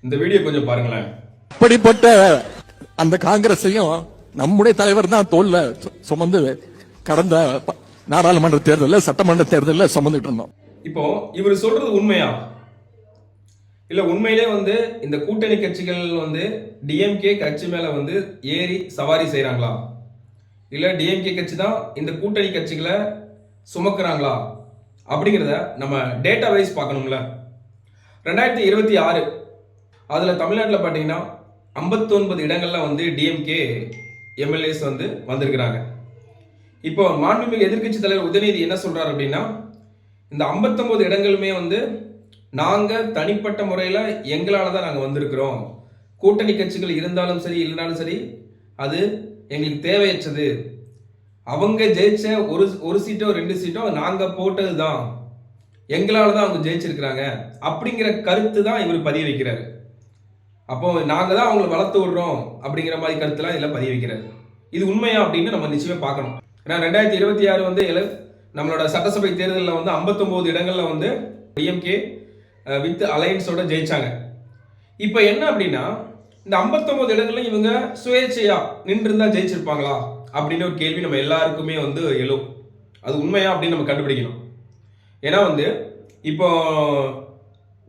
இந்த வீடியோ கொஞ்சம் பாருங்களேன். அப்படிப்பட்ட அந்த காங்கிரஸையும் நம்முடைய தலைவர் தான் தோல்ல சுமந்து கடந்த நாடாளுமன்ற தேர்தலில் சட்டமன்ற தேர்தலில் சுமந்துட்டு இருந்தோம். இப்போ இவர் சொல்றது உண்மையா இல்ல உண்மையிலே இந்த கூட்டணி கட்சிகள் டிஎம்கே கட்சி மேல ஏறி சவாரி செய்யறாங்களா இல்ல டிஎம்கே கட்சி தான் இந்த கூட்டணி கட்சிகளை சுமக்குறாங்களா அப்படிங்கிறத நம்ம டேட்டா வைஸ் பார்க்கணும்ல. 2026 அதுல தமிழ்நாட்டில் பார்த்தீங்கன்னா 59 இடங்கள்ல டிஎம்கே எம்எல்ஏஸ் வந்திருக்கிறாங்க. இப்போ மாண்புமிகு எதிர்க்கட்சி தலைவர் உதயநிதி என்ன சொல்றாரு அப்படின்னா, இந்த 59 இடங்களுமே நாங்க தனிப்பட்ட முறையில் எங்களால தான் நாங்கள் வந்திருக்கிறோம். கூட்டணி கட்சிகள் இருந்தாலும் சரி இல்லைனாலும் சரி அது எங்களுக்கு தேவையற்றது. அவங்க ஜெயிச்ச ஒரு சீட்டோ 2 சீட்டோ நாங்க போட்டது தான், எங்களால தான் அவங்க ஜெயிச்சிருக்கிறாங்க அப்படிங்கிற கருத்து தான் இவர் பதிய வைக்கிறாரு. அப்போ நாங்க தான் அவங்களை வளர்த்து விடுறோம் அப்படிங்கிற மாதிரி கருத்துலாம் இதில் பதிய வைக்கிறாரு. இது உண்மையா அப்படின்னு நம்ம நிச்சயமே பார்க்கணும். ஏன்னா 2026 நம்மளோட சட்டசபை தேர்தலில் 59 இடங்கள்ல டிஎம்கே வித் அலையன்ஸோட ஜெயிச்சாங்க. இப்போ என்ன அப்படின்னா, இந்த 59 இடங்கள்ல இவங்க சுயேட்சையா நின்று இருந்தா ஜெயிச்சிருப்பாங்களா அப்படின்னு ஒரு கேள்வி நம்ம எல்லாருக்குமே எழும். அது உண்மையா அப்படின்னு நம்ம கண்டுபிடிக்கணும். ஏன்னா இப்போ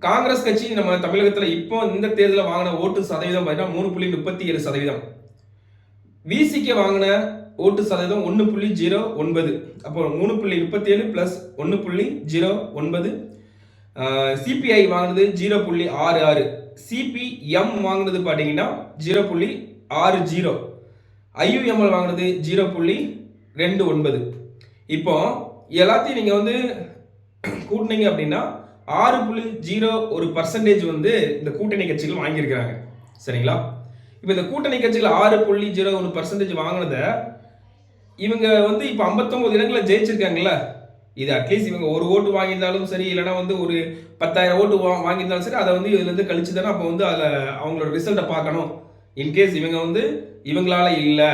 காங்கிரஸ் கட்சி நம்ம தமிழகத்தில் இப்போ இந்த தேர்தலில் வாங்கின ஓட்டு சதவீதம் பார்த்தீங்கன்னா 3.37%. விசிக்கு வாங்கின ஓட்டு சதவீதம் 1.09. அப்போ 3.37 பிளஸ் 1.09. சிபிஐ வாங்கினது 0.66. சிபிஎம் வாங்கினது பார்த்தீங்கன்னா 0.60. ஐயுஎம்எல் வாங்கினது 0.29. இப்போ எல்லாத்தையும் நீங்க கூட்டினீங்க அப்படின்னா 6.01% இந்த கூட்டணி கட்சிகள் வாங்கியிருக்கிறாங்க. சரிங்களா? இப்போ இந்த கூட்டணி கட்சிகள் 6.01% வாங்கினத இவங்க இப்போ 59 இடங்களை ஜெயிச்சிருக்காங்கல்ல. இது அட்லீஸ்ட் இவங்க ஒரு ஓட்டு வாங்கியிருந்தாலும் சரி, இல்லைன்னா ஒரு 10,000 ஓட்டு வாங்கியிருந்தாலும் சரி, அதை இதுலேருந்து கழிச்சு தானே அப்போ அதில் அவங்களோட ரிசல்ட்டை பார்க்கணும். இன்கேஸ் இவங்க இவங்களால இல்லை,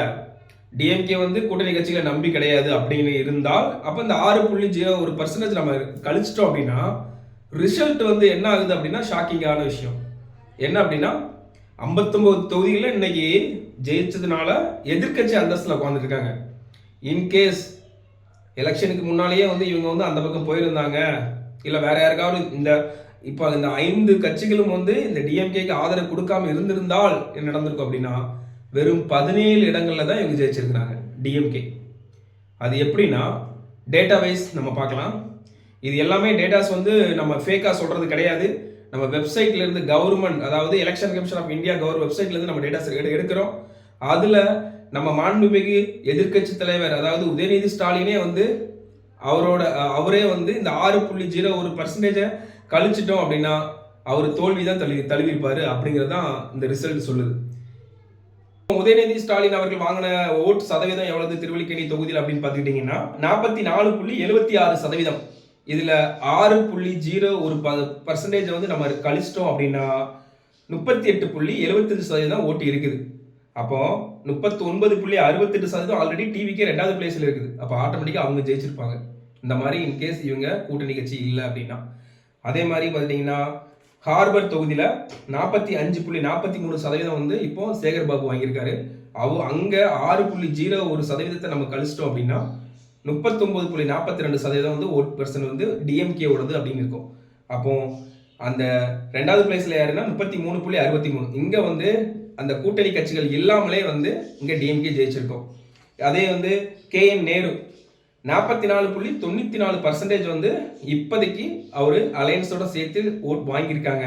டிஎம்கே கூட்டணி கட்சிகளை நம்பி கிடையாது அப்படின்னு இருந்தால், அப்போ இந்த 6.01% நம்ம கழிச்சிட்டோம் அப்படின்னா ரிசல்ட் என்ன ஆகுது அப்படின்னா ஷாக்கிங்கான விஷயம். என்ன அப்படின்னா 59 தொகுதிகளில் இன்னைக்கு ஜெயிச்சதுனால எதிர்கட்சி அந்தஸ்தில் உட்காந்துட்டு இருக்காங்க. இன்கேஸ் எலெக்ஷனுக்கு முன்னாலேயே இவங்க அந்த பக்கம் போயிருந்தாங்க, இல்லை வேற யாருக்காவது இப்போ இந்த 5 கட்சிகளும் இந்த டிஎம்கேக்கு ஆதரவு கொடுக்காம இருந்திருந்தால் என்ன நடந்திருக்கும் அப்படின்னா வெறும் 17 இடங்கள்ல தான் இவங்க ஜெயிச்சிருக்கிறாங்க டிஎம்கே. அது எப்படின்னா டேட்டா வைஸ் நம்ம பார்க்கலாம். இது எல்லாமே டேட்டாஸ் நம்ம ஃபேக்காக சொல்றது கிடையாது. நம்ம வெப்சைட்ல இருந்து கவர்மெண்ட், அதாவது எலெக்ஷன் கமிஷன் ஆஃப் இந்தியா வெப்சைட்ல இருந்து நம்ம டேட்டாஸ் எடுக்கிறோம். அதுல நம்ம மாண்புமிகு எதிர்க்கட்சி தலைவர் அதாவது உதயநிதி ஸ்டாலினே அவரே இந்த 6.01% கழிச்சிட்டோம் அப்படின்னா அவர் தோல்விதான் தழுவிருப்பாரு அப்படிங்கிறது தான் இந்த ரிசல்ட் சொல்லுது. உதயநிதி ஸ்டாலின் அவர்கள் வாங்கின ஓட்டு சதவீதம் எவ்வளவு திருவல்லிக்கேணி தொகுதியில் அப்படின்னு பார்த்துக்கிட்டீங்கன்னா 44.76%. இதுல 6.01% நம்ம கழிச்சிட்டோம் அப்படின்னா 38.75% ஓட்டு இருக்குது. அப்போ 39.68% ஆல்ரெடி டிவிக்கே 2வது பிளேஸ்ல இருக்குது. அப்போ ஆட்டோமேட்டிக்கா அவங்க ஜெயிச்சிருப்பாங்க. இந்த மாதிரி இன்கேஸ் இவங்க கூட்டணி கட்சி இல்லை அப்படின்னா. அதே மாதிரி பார்த்தீங்கன்னா ஹார்பர் தொகுதியில 45.43% இப்போ சேகர் பாபு வாங்கியிருக்காரு. அங்க 6.01% நம்ம கழிச்சிட்டோம் அப்படின்னா 39.42% ஓட் பர்சன்ட் டிஎம்கே ஓடுது அப்படின்னு இருக்கும். அப்போ அந்த 2வது பிளேஸ்ல யாருன்னா 33.63. இங்க அந்த கூட்டணி கட்சிகள் இல்லாமலே இங்க டிஎம்கே ஜெயிச்சிருக்கோம். அதே கேஎன் நேரு 44.94% இப்போதைக்கு அவரு அலையன்ஸோட சேர்த்து ஓட் வாங்கியிருக்காங்க.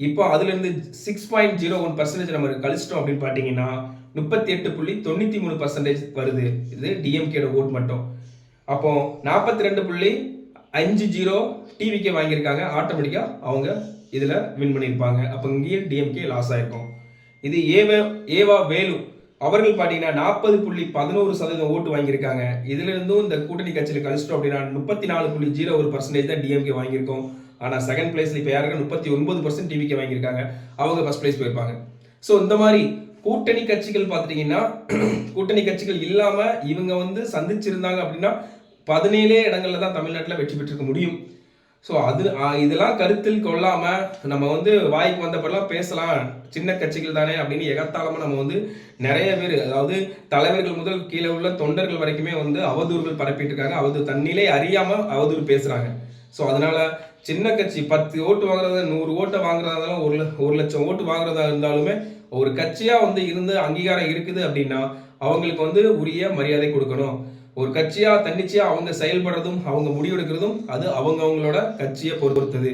இப்போ அதுல இருந்து 6.01% நம்ம கழிச்சிட்டோம் அப்படின்னு பாத்தீங்கன்னா 38.93% வருது. இது டிஎம்கேட ஓட் மட்டும். அப்போ 42.50 டிவிக்கே வாங்கியிருக்காங்க. ஆட்டோமேட்டிக்கா அவங்க இதுல வின் பண்ணியிருப்பாங்க. அப்போ இங்கேயே டிஎம்கே லாஸ் ஆயிருக்கும். இது ஏவா வேலு அவர்கள் பார்த்தீங்கன்னா 40.11% ஓட்டு வாங்கியிருக்காங்க. இதுல இருந்தும் இந்த கூட்டணி கட்சியில கழிச்சிட்டோம் அப்படின்னா 34.01% தான் டிஎம்கே வாங்கியிருக்கோம். ஆனா செகண்ட் பிளேஸ்ல இப்போ யாருக்கு 39% டிவிக்கே வாங்கியிருக்காங்க. அவங்க ஃபர்ஸ்ட் பிளேஸ் போயிருப்பாங்க. ஸோ இந்த மாதிரி கூட்டணி கட்சிகள் பார்த்துட்டீங்கன்னா கூட்டணி கட்சிகள் இல்லாம இவங்க சந்திச்சிருந்தாங்க அப்படின்னா 17 இடங்கள்ல தான் தமிழ்நாட்டில் வெற்றி பெற்றிருக்க முடியும். ஸோ அது இதெல்லாம் கருத்தில் கொள்ளாம நம்ம வந்து வாய்க்கு வந்தப்பெல்லாம் பேசலாம், சின்ன கட்சிகள் தானே அப்படின்னு எகத்தாளமா நம்ம வந்து நிறைய பேர், அதாவது தலைவர்கள் முதல் கீழே உள்ள தொண்டர்கள் வரைக்குமே வந்து அவதூறுகள் பரப்பிட்டு இருக்காங்க. தன்னிலை அறியாம அவதூறு பேசுறாங்க. ஸோ அதனால சின்ன கட்சி 10 ஓட்டு வாங்குறத 100 ஓட்டை வாங்குறதா இருந்தாலும் 1 லட்சம் ஓட்டு வாங்குறதா இருந்தாலுமே ஒரு கட்சியா வந்து இருந்து அங்கீகாரம் இருக்குது அப்படின்னா அவங்களுக்கு வந்து உரிய மரியாதை கொடுக்கணும். ஒரு கட்சியா தன்னிச்சையா அவங்க செயல்படுறதும் அவங்க முடிவெடுக்கிறதும் அது அவங்களோட கட்சியை பொறுத்தது.